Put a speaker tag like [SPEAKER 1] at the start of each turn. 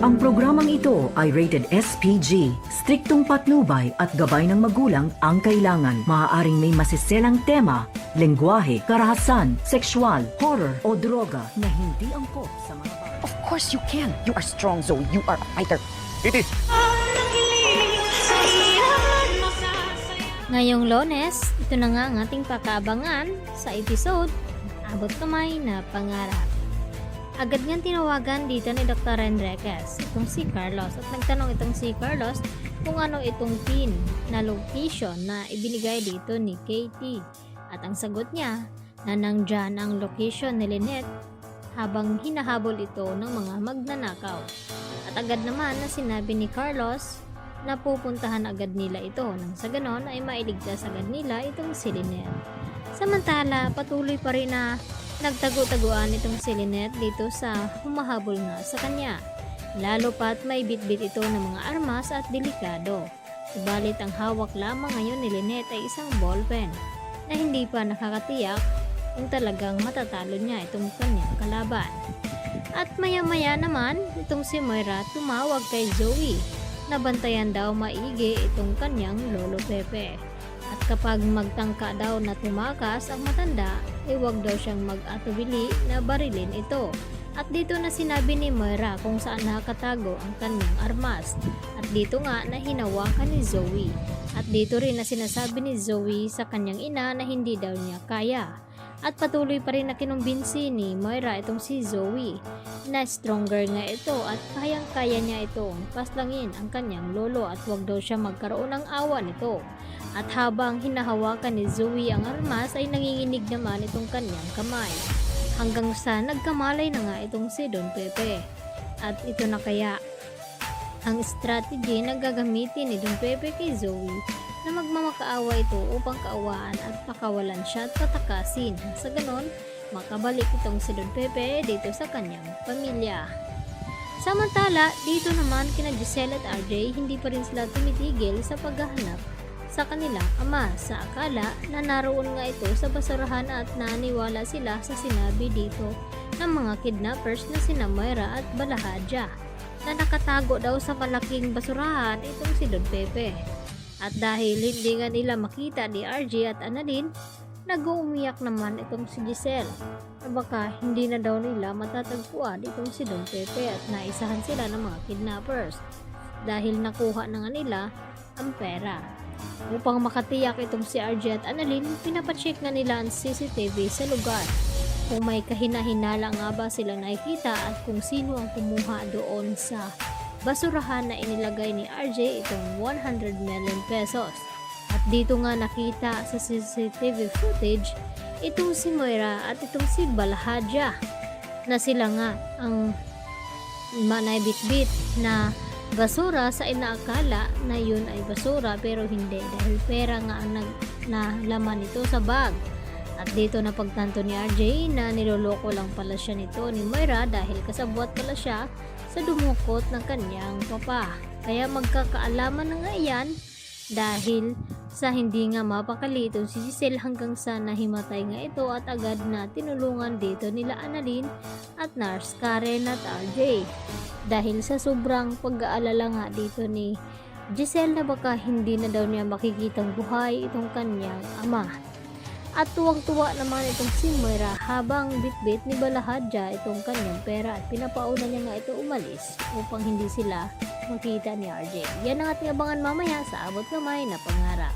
[SPEAKER 1] Ang programang ito ay rated SPG. Striktong patnubay at gabay ng magulang ang kailangan. Maaaring may masiselang tema, lengguwahe, karahasan, sexual, horror o droga na hindi angkop sa mga bata.
[SPEAKER 2] Of course you can. You are strong, Zoe. You are a fighter.
[SPEAKER 3] Kitty!
[SPEAKER 4] Ngayong Lunes, ito na nga ang ating pakaabangan sa episode Abot Kamay na Pangarap. Agad nga tinawagan dito ni Dr. Enriquez itong si Carlos at nagtanong itong si Carlos kung ano itong pin na location na ibinigay dito ni Katie. At ang sagot niya na nandyan ang location ni Lynette habang hinahabol ito ng mga magnanakaw. At agad naman na sinabi ni Carlos na pupuntahan agad nila ito nang sa ganon ay mailigtas agad nila itong si Lynette. Samantala, patuloy pa rin na nagtago-taguan itong si Lynette dito sa humahabol nga sa kanya. Lalo pat may bitbit ito ng mga armas at delikado. Subalit ang hawak lamang ngayon ni Lynette ay isang ballpen na hindi pa nakakatiyak kung talagang matatalo niya itong kanyang kalaban. At maya-maya naman itong si Moira tumawag kay Zoe na bantayan daw maigi itong kanyang lolo Pepe. At kapag magtangka daw na tumakas ang matanda, ay huwag daw siyang mag-atubili na barilin ito. At dito na sinabi ni Moira kung saan nakatago ang kanyang armas. At dito nga na hinawakan ni Zoe. At dito rin na sinasabi ni Zoe sa kanyang ina na hindi daw niya kaya. At patuloy pa rin na kinumbinsi ni Moira itong si Zoe na stronger nga ito at kayang-kaya niya itong paslangin ang kanyang lolo at huwag daw siya magkaroon ng awa nito. At habang hinahawakan ni Zoe ang armas ay nanginginig naman itong kanyang kamay. Hanggang sa nagkamalay na nga itong si Don Pepe. At ito na kaya ang strategy na gagamitin ni Don Pepe kay Zoe na magmamakaawa ito upang kaawaan at pakawalan siya at patakasin. Sa ganon, makabalik itong si Don Pepe dito sa kanyang pamilya. Samantala, dito naman kina Giselle at RJ, hindi pa rin sila tumitigil sa paghahanap sa kanilang ama sa akala na naroon nga ito sa basurahan at naniwala sila sa sinabi dito ng mga kidnappers na sina Moira at Balahadja na nakatago daw sa malaking basurahan itong si Don Pepe. At dahil hindi nga nila makita ni RJ at Annalyn, nag-uumiyak naman itong si Giselle na baka hindi na daw nila matatagpuan itong si Don Pepe at naisahan sila ng mga kidnappers dahil nakuha na nga nila ang pera. Upang makatiyak itong si RJ at Annalyn, pinapacheck nga nila ang CCTV sa lugar kung may kahina-hinala nga ba silang nakikita at kung sino ang kumuha doon sa basurahan na inilagay ni RJ itong 100 million pesos. At dito nga nakita sa CCTV footage itong si Moira at itong si Balahadja na sila nga ang manaybit-bit na basura sa inaakala na yun ay basura pero hindi dahil pera nga ang laman nito sa bag. At dito na pagtanto ni RJ na niloloko lang pala siya nito ni Moira dahil kasabwat pala siya sa dumukot ng kanyang papa. Kaya magkakaalaman na nga yan dahil sa hindi nga mapakali itong si Giselle hanggang sa nahimatay nga ito at agad na tinulungan dito nila Annalyn at Nurse Karen at RJ. Dahil sa sobrang pag-aalala nga dito ni Giselle na baka hindi na daw niya makikitang buhay itong kanyang ama. At tuwang-tuwa naman itong si Moira habang bitbit ni Balahadja itong kanyang pera at pinapauna niya nga ito umalis upang hindi sila makita ni RJ. Yan ang ating abangan mamaya sa Abot Kamay na Pangarap.